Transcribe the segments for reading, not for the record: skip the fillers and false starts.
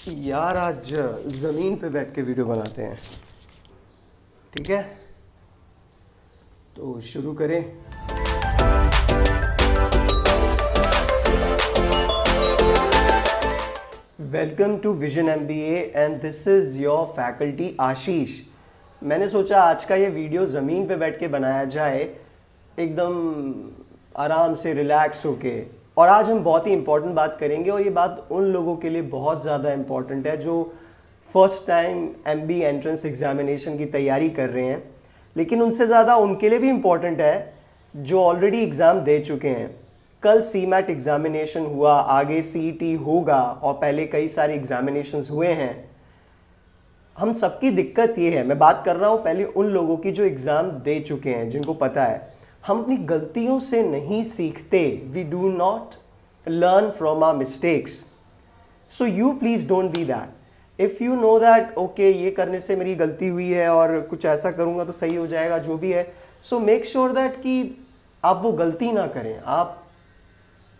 यार आज ज़मीन पे बैठ के वीडियो बनाते हैं, ठीक है? तो शुरू करें। Welcome to vision MBA and this is your faculty Ashish. मैंने सोचा आज का ये वीडियो ज़मीन पे बैठ के बनाया जाए, एकदम आराम से रिलैक्स होके। और आज हम बहुत ही इम्पोर्टेंट बात करेंगे, और ये बात उन लोगों के लिए बहुत ज़्यादा इम्पोर्टेंट है जो first time MBA entrance examination की तैयारी कर रहे हैं, लेकिन उनसे ज़्यादा उनके लिए भी इम्पोर्टेंट है जो ऑलरेडी एग्ज़ाम दे चुके हैं। कल CMAT एग्ज़ामिनेशन हुआ, आगे CET होगा, और पहले कई सारे एग्ज़ामिनेशंस हुए हैं। हम सबकी दिक्कत ये है, मैं बात कर रहा हूँ पहले उन लोगों की जो एग्ज़ाम दे चुके हैं, जिनको पता है हम अपनी गलतियों से नहीं सीखते। We do not learn from our mistakes. So you please don't be that. If you know that okay ये करने से मेरी गलती हुई है और कुछ ऐसा करूँगा तो सही हो जाएगा, जो भी है, सो मेक श्योर दैट कि आप वो गलती ना करें, आप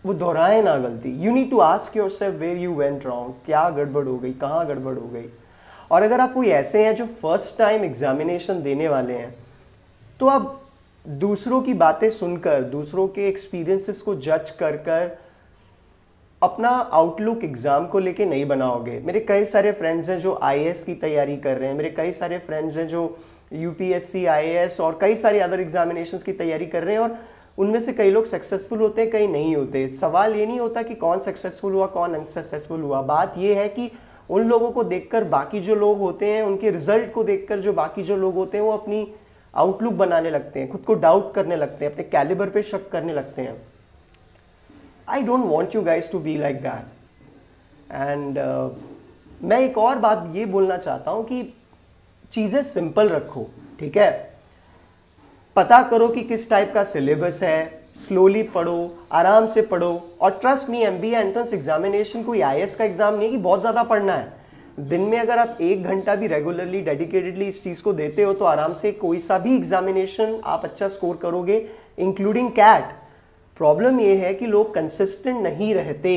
वो दोहराएं ना गलती। You need to ask yourself where you went wrong, क्या गड़बड़ हो गई, कहाँ गड़बड़ हो गई। और अगर आप कोई ऐसे हैं जो फर्स्ट टाइम एग्जामिनेशन देने वाले हैं, तो आप दूसरों की बातें सुनकर, दूसरों के एक्सपीरियंसेस को जज कर अपना आउटलुक एग्ज़ाम को लेके नहीं बनाओगे। मेरे कई सारे फ्रेंड्स हैं जो IAS की तैयारी कर रहे हैं, मेरे कई सारे फ्रेंड्स हैं जो UPSC IAS और कई सारे अदर एग्जामिनेशंस की तैयारी कर रहे हैं, और उनमें से कई लोग सक्सेसफुल होते हैं, कई नहीं होते। सवाल ये नहीं होता कि कौन सक्सेसफुल हुआ, कौन अनसक्सेसफुल हुआ। बात ये है कि उन लोगों को देखकर बाकी जो लोग होते हैं, उनके रिजल्ट को देखकर जो बाकी जो लोग होते हैं, वो अपनी आउटलुक बनाने लगते हैं, खुद को डाउट करने लगते हैं, अपने कैलिबर पे शक करने लगते हैं। I don't want you guys to be like that. And मैं एक और बात ये बोलना चाहता हूँ कि चीज़ें सिंपल रखो, ठीक है? पता करो कि किस टाइप का सिलेबस है, स्लोली पढ़ो, आराम से पढ़ो। और trust me, MBA entrance examination कोई IAS का एग्जाम नहीं है कि बहुत ज़्यादा पढ़ना है। दिन में अगर आप 1 घंटा भी रेगुलरली डेडिकेटेडली इस चीज़ को देते हो, तो आराम से कोई सा भी एग्जामिनेशन आप अच्छा स्कोर करोगे, इंक्लूडिंग CAT। प्रॉब्लम ये है कि लोग कंसिस्टेंट नहीं रहते।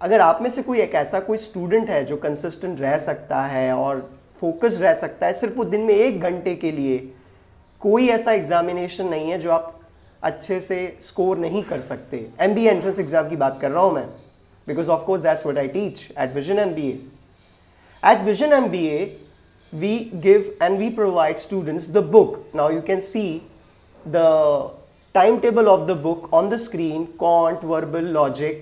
अगर आप में से कोई एक ऐसा कोई स्टूडेंट है जो कंसिस्टेंट रह सकता है और फोकस रह सकता है सिर्फ वो दिन में 1 घंटे के लिए, कोई ऐसा एग्जामिनेशन नहीं है जो आप अच्छे से स्कोर नहीं कर सकते। MBA एंट्रेंस एग्जाम की बात कर रहा हूँ मैं, because of course that's what I teach at vision MBA. At Vision MBA, we give and we provide students the book. Now you can see the timetable of the book on the screen, quant, verbal, logic.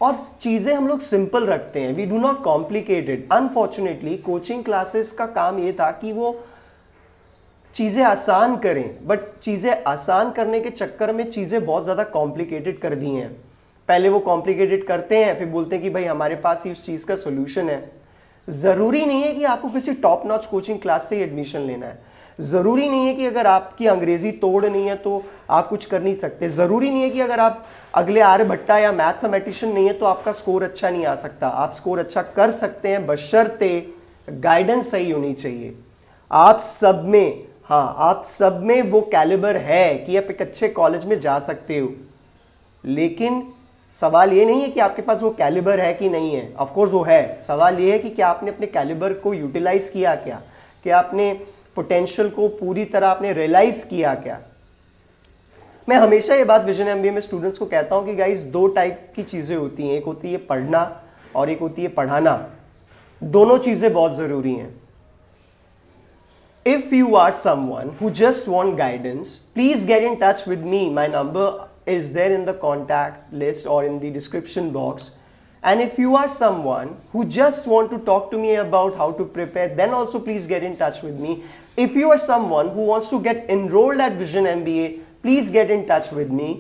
और चीज़ें हम लोग simple रखते हैं, we do not complicate it. Unfortunately, coaching classes का काम ये था कि वो चीज़ें आसान करें, बट चीज़ें आसान करने के चक्कर में चीज़ें बहुत ज़्यादा कॉम्प्लिकेटेड कर दी हैं। पहले वो कॉम्प्लिकेटेड करते हैं, फिर बोलते हैं कि भाई हमारे पास ही उस चीज़ का सोल्यूशन है। ज़रूरी नहीं है कि आपको किसी टॉप नॉच कोचिंग क्लास से ही एडमिशन लेना है। ज़रूरी नहीं है कि अगर आपकी अंग्रेज़ी तोड़ नहीं है तो आप कुछ कर नहीं सकते। ज़रूरी नहीं है कि अगर आप अगले आर्यभट्टा या मैथमेटिशियन नहीं है तो आपका स्कोर अच्छा नहीं आ सकता। आप स्कोर अच्छा कर सकते हैं, बशर्ते गाइडेंस सही होनी चाहिए। आप सब में, हाँ, आप सब में वो कैलिबर है कि आप एक अच्छे कॉलेज में जा सकते हो। लेकिन सवाल ये नहीं है कि आपके पास वो कैलिबर है कि नहीं है, ऑफ कोर्स वो है। सवाल ये है कि क्या आपने अपने कैलिबर को यूटिलाइज किया, क्या आपने पोटेंशियल को पूरी तरह आपने रियलाइज किया क्या। मैं हमेशा ये बात विजन MBA में स्टूडेंट्स को कहता हूँ कि गाइस 2 टाइप की चीज़ें होती हैं, एक होती है पढ़ना और एक होती है पढ़ाना। दोनों चीज़ें बहुत ज़रूरी हैं। If you are someone who just want guidance, please get in touch with me. My number is there in the contact list or in the description box. And if you are someone who just want to talk to me about how to prepare, then also please get in touch with me. If you are someone who wants to get enrolled at Vision MBA, please get in touch with me.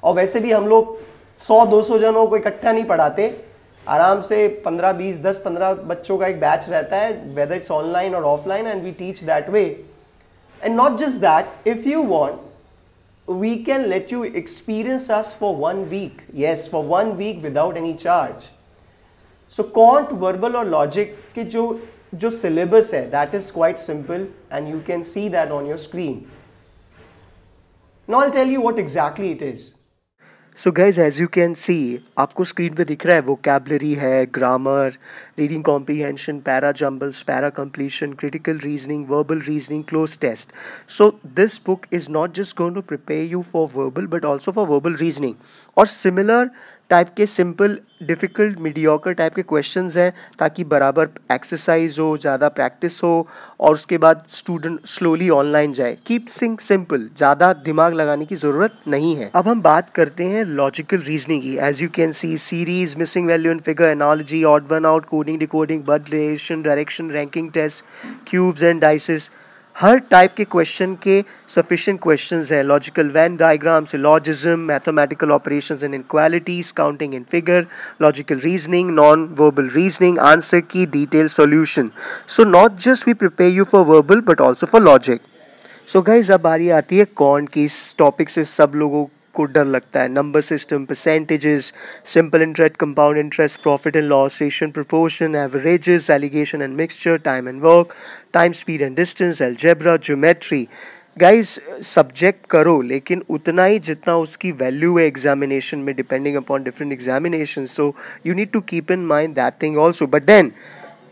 और वैसे भी हम लोग 100-200 जनों को इकट्ठा नहीं पढ़ाते, आराम से 15-20, 10-15 बच्चों का एक बैच रहता है, whether it's online or offline, and we teach that way. And not just that, if you want, we can let you experience us for 1 week. Yes, for 1 week without any charge. So quant, verbal और logic के जो syllabus है, that is quite simple, and you can see that on your screen. Now I'll tell you what exactly it is. So guys as you can see, आपको screen पे दिख रहा है vocabulary है, grammar, reading comprehension, para jumbles, para completion, critical reasoning, verbal reasoning, cloze test. So this book is not just going to prepare you for verbal but also for verbal reasoning. और similar type के simple, difficult, mediocre type के questions हैं, ताकि बराबर exercise हो, ज़्यादा practice हो, और उसके बाद स्टूडेंट स्लोली ऑनलाइन जाए. कीप थिंग सिंपल, ज़्यादा दिमाग लगाने की ज़रूरत नहीं है. अब हम बात करते हैं लॉजिकल रीजनिंग की. As you can see, series, missing value and figure, analogy, odd one out, coding, decoding, birth relation, direction, ranking test, cubes and dices, हर टाइप के क्वेश्चन के सफिशिएंट क्वेश्चंस हैं. Logical Venn diagram, syllogism, mathematical operations and inequalities, counting in figure, logical reasoning, non verbal reasoning, answer की detail solution. So not just we prepare you for verbal but also for logic. So guys अब बारी आती है कौन की. इस topic से सब लोगों को डर लगता है. Number system, percentages, simple interest, compound interest, profit and loss, ratio and proportion, averages, alligation and mixture, time and work, time, speed and distance, algebra, geometry. Guys subject करो, लेकिन उतना ही जितना उसकी वैल्यू है एग्जामिनेशन में, depending upon different examination. So you need to keep in mind that thing also. But then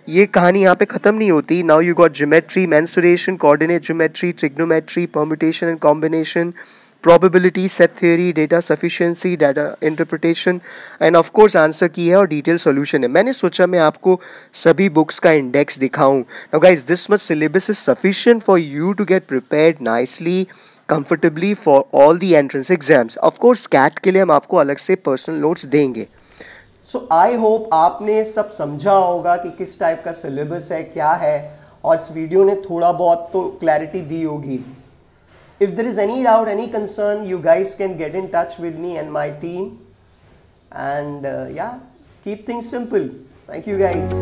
ये कहानी यहाँ पे ख़त्म नहीं होती. Now you got geometry, mensuration, coordinate geometry, trigonometry, permutation and combination, probability, set theory, data sufficiency, data interpretation, and of course answer की है और डिटेल सॉल्यूशन है. मैंने सोचा मैं आपको सभी बुक्स का इंडेक्स दिखाऊं. Now guys, this much syllabus is sufficient for you to get prepared nicely, comfortably for all the entrance exams. Of course CAT के लिए हम आपको अलग से पर्सनल नोट्स देंगे. सो आई होप आपने सब समझा होगा कि किस टाइप का सिलेबस है, क्या है, और इस वीडियो ने थोड़ा बहुत तो क्लैरिटी दी होगी. If there is any doubt, any concern, you guys can get in touch with me and my team. And yeah, keep things simple. Thank you guys.